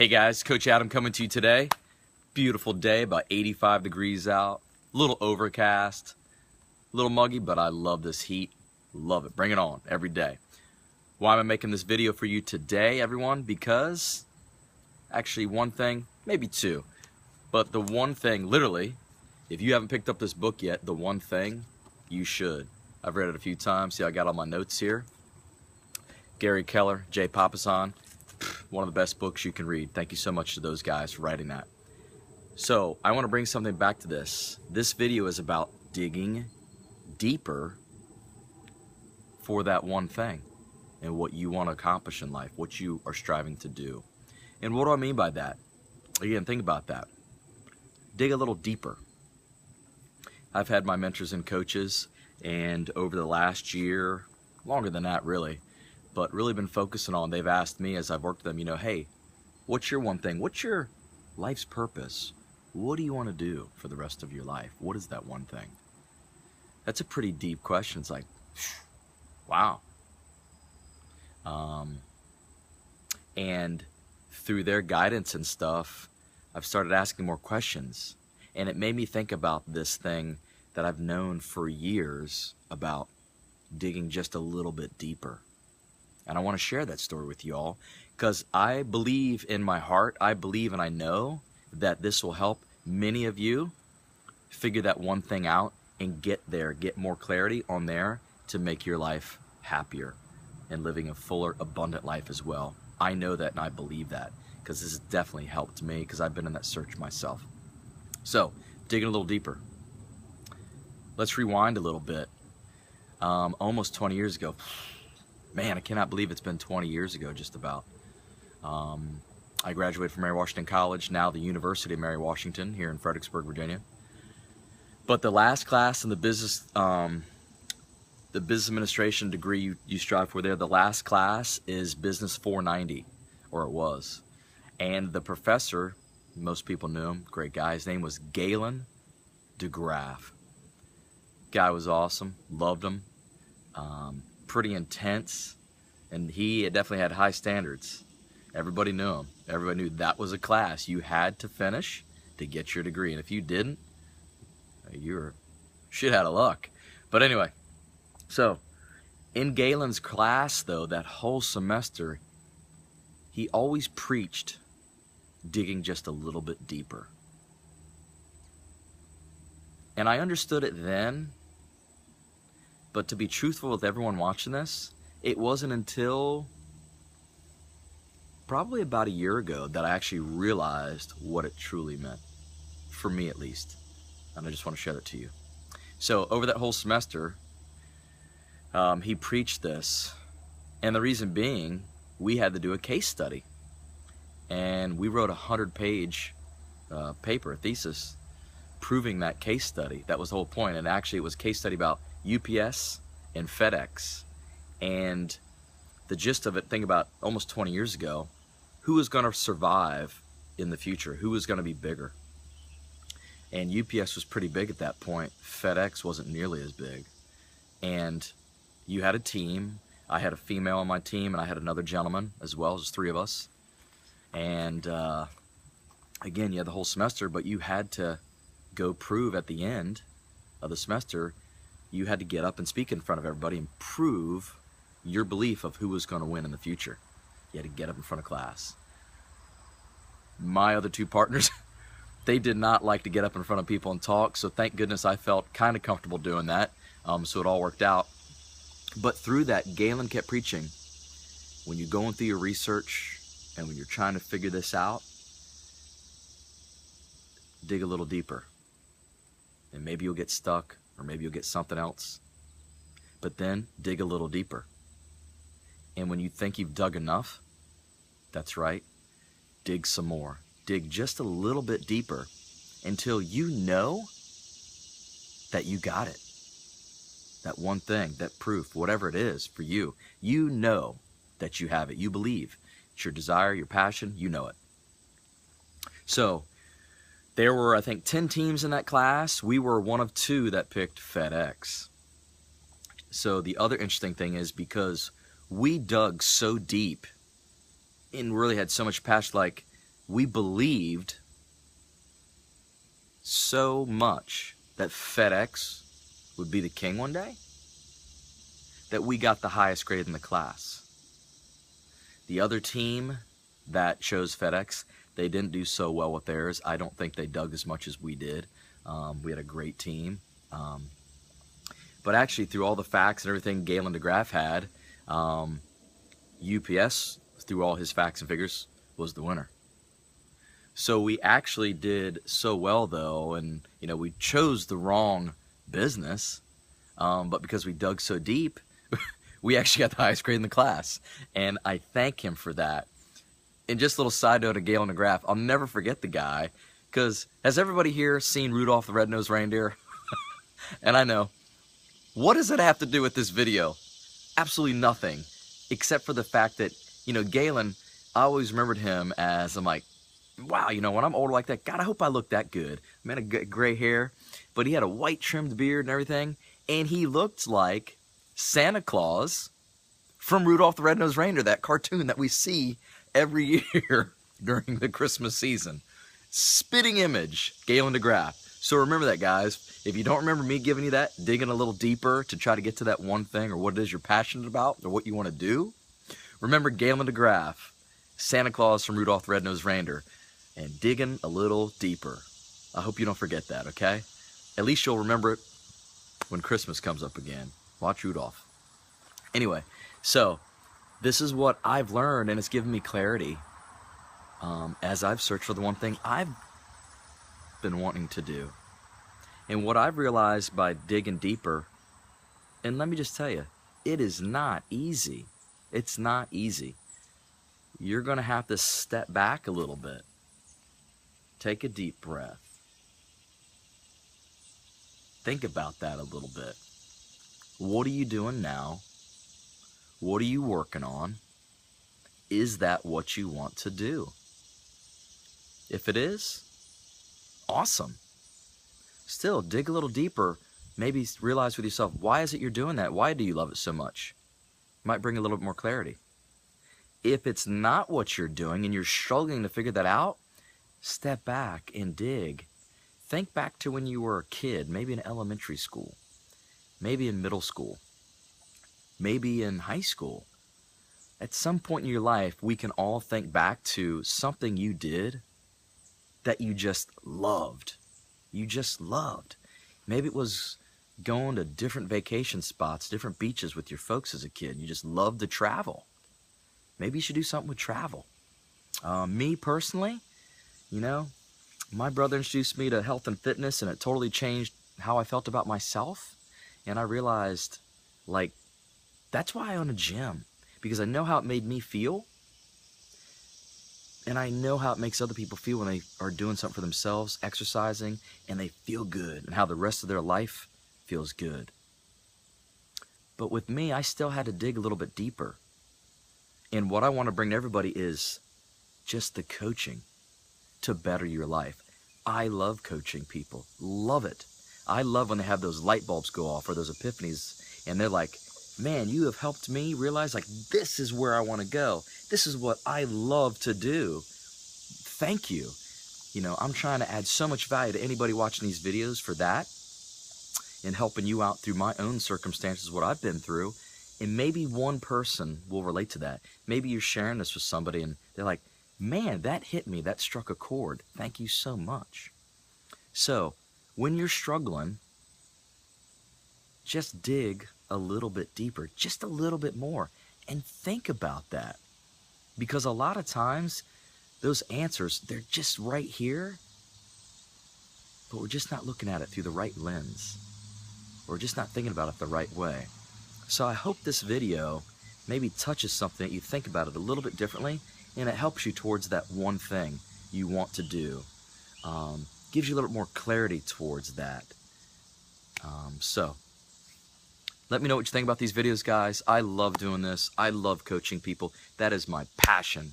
Hey guys, Coach Adam coming to you today. Beautiful day, about 85 degrees out, a little overcast, a little muggy, but I love this heat. Love it. Bring it on every day. Why am I making this video for you today, everyone? Because actually one thing, maybe two, but the one thing, literally, if you haven't picked up this book yet, the one thing, you should. I've read it a few times. See, I got all my notes here. Gary Keller, Jay Papasan, one of the best books you can read. Thank you so much to those guys for writing that. So I want to bring something back to this. This video is about digging deeper for that one thing and what you want to accomplish in life, what you are striving to do. And what do I mean by that? Again, think about that. Dig a little deeper. I've had my mentors and coaches, and over the last year, longer than that really, but really been focusing on, they've asked me as I've worked with them, hey, what's your one thing? What's your life's purpose? What do you want to do for the rest of your life? What is that one thing? That's a pretty deep question. It's like, wow. And through their guidance and stuff, I've started asking more questions. And it made me think about this thing that I've known for years about digging just a little bit deeper. And I want to share that story with you all because I believe in my heart, I believe and I know that this will help many of you figure that one thing out and get there, get more clarity on there to make your life happier and living a fuller, abundant life as well. I know that and I believe that because this has definitely helped me because I've been in that search myself. So, digging a little deeper. Let's rewind a little bit. Almost 20 years ago. Man, I cannot believe it's been 20 years ago, just about. I graduated from Mary Washington College, now the University of Mary Washington here in Fredericksburg, Virginia. But the last class in the business administration degree you strive for there, the last class is Business 490, or it was. And the professor, most people knew him, great guy, his name was Galen DeGraff. Guy was awesome, loved him. Pretty intense, and he definitely had high standards. Everybody knew him. Everybody knew that was a class you had to finish to get your degree, and if you didn't, you were shit out of luck. But anyway, so in Galen's class though, that whole semester, he always preached digging just a little bit deeper. And I understood it then. But to be truthful with everyone watching this, it wasn't until probably about a year ago that I actually realized what it truly meant, for me at least. And I just want to share that to you. So over that whole semester, he preached this. And the reason being, we had to do a case study. And we wrote a 100-page paper, a thesis, proving that case study. That was the whole point. And actually it was a case study about UPS and FedEx, and the gist of it, think about almost 20 years ago, who was going to survive in the future, who was going to be bigger. And UPS was pretty big at that point. FedEx wasn't nearly as big. And you had a team. I had a female on my team, and I had another gentleman as well. Just three of us. And again, you had the whole semester, but you had to go prove at the end of the semester, you had to get up and speak in front of everybody and prove your belief of who was going to win in the future. You had to get up in front of class. My other two partners, they did not like to get up in front of people and talk, so thank goodness I felt kind of comfortable doing that, so it all worked out. But through that, Galen kept preaching, when you're going through your research and when you're trying to figure this out, dig a little deeper. And maybe you'll get stuck, or maybe you'll get something else. But then dig a little deeper. And when you think you've dug enough, that's right, dig some more. Dig just a little bit deeper until you know that you got it. That one thing, that proof, whatever it is for you, you know that you have it. You believe. It's your desire, your passion, you know it. So, there were, I think, 10 teams in that class. We were one of 2 that picked FedEx. So the other interesting thing is because we dug so deep and really had so much passion, like we believed so much that FedEx would be the king one day that we got the highest grade in the class. The other team that chose FedEx, they didn't do so well with theirs. I don't think they dug as much as we did. We had a great team. But actually, through all the facts and everything Galen DeGraff had, UPS, through all his facts and figures, was the winner. So we actually did so well, though, and we chose the wrong business, but because we dug so deep, we actually got the highest grade in the class, and I thank him for that. And just a little side note of Galen DeGraff, I'll never forget the guy, because has everybody here seen Rudolph the Red-Nosed Reindeer? And I know, what does it have to do with this video? Absolutely nothing, except for the fact that, Galen, I always remembered him as, I'm like, wow, when I'm older like that, God, I hope I look that good. Man, a gray hair, but he had a white trimmed beard and everything, and he looked like Santa Claus from Rudolph the Red-Nosed Reindeer, that cartoon that we see every year during the Christmas season. Spitting image, Galen DeGraff. So remember that, guys. If you don't remember me giving you that, digging a little deeper to try to get to that one thing or what it is you're passionate about or what you want to do, remember Galen DeGraff, Santa Claus from Rudolph the Red-Nosed Reindeer, and digging a little deeper. I hope you don't forget that, okay? At least you'll remember it when Christmas comes up again. Watch Rudolph. Anyway, so this is what I've learned, and it's given me clarity as I've searched for the one thing I've been wanting to do. And what I've realized by digging deeper, and let me just tell you, it is not easy. It's not easy. You're going to have to step back a little bit. Take a deep breath. Think about that a little bit. What are you doing now? What are you working on? Is that what you want to do? If it is, awesome. Still, dig a little deeper. Maybe realize with yourself, why is it you're doing that? Why do you love it so much? Might bring a little bit more clarity. If it's not what you're doing and you're struggling to figure that out, step back and dig. Think back to when you were a kid, maybe in elementary school, maybe in middle school, maybe in high school. At some point in your life, we can all think back to something you did that you just loved. You just loved. Maybe it was going to different vacation spots, different beaches with your folks as a kid. You just loved to travel. Maybe you should do something with travel. Me personally, my brother introduced me to health and fitness, and it totally changed how I felt about myself. And I realized, that's why I own a gym, because I know how it made me feel. And I know how it makes other people feel when they are doing something for themselves, exercising, and they feel good, and how the rest of their life feels good. But with me, I still had to dig a little bit deeper. And what I want to bring to everybody is just the coaching to better your life. I love coaching people. Love it. I love when they have those light bulbs go off or those epiphanies, and they're like, man, you have helped me realize, this is where I want to go. This is what I love to do. Thank you. I'm trying to add so much value to anybody watching these videos for that and helping you out through my own circumstances, what I've been through. And maybe one person will relate to that. Maybe you're sharing this with somebody and they're like, man, that hit me. That struck a chord. Thank you so much. So when you're struggling, just dig a little bit deeper, just a little bit more, and think about that. Because a lot of times, those answers, they're just right here, but we're just not looking at it through the right lens. We're just not thinking about it the right way. So I hope this video maybe touches something that you think about it a little bit differently, and it helps you towards that one thing you want to do. Gives you a little bit more clarity towards that. So let me know what you think about these videos, guys. I love doing this. I love coaching people. That is my passion.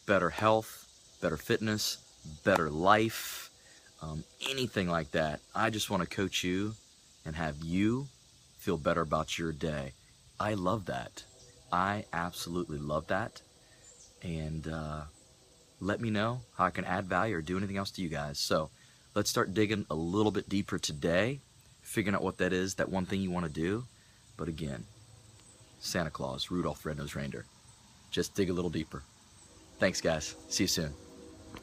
Better health, better fitness, better life, anything like that. I just want to coach you and have you feel better about your day. I love that. I absolutely love that. And let me know how I can add value or do anything else to you guys. So let's start digging a little bit deeper today, figuring out what that is, that one thing you want to do. But again, Santa Claus, Rudolph the Red-Nosed Reindeer. Just dig a little deeper. Thanks, guys. See you soon.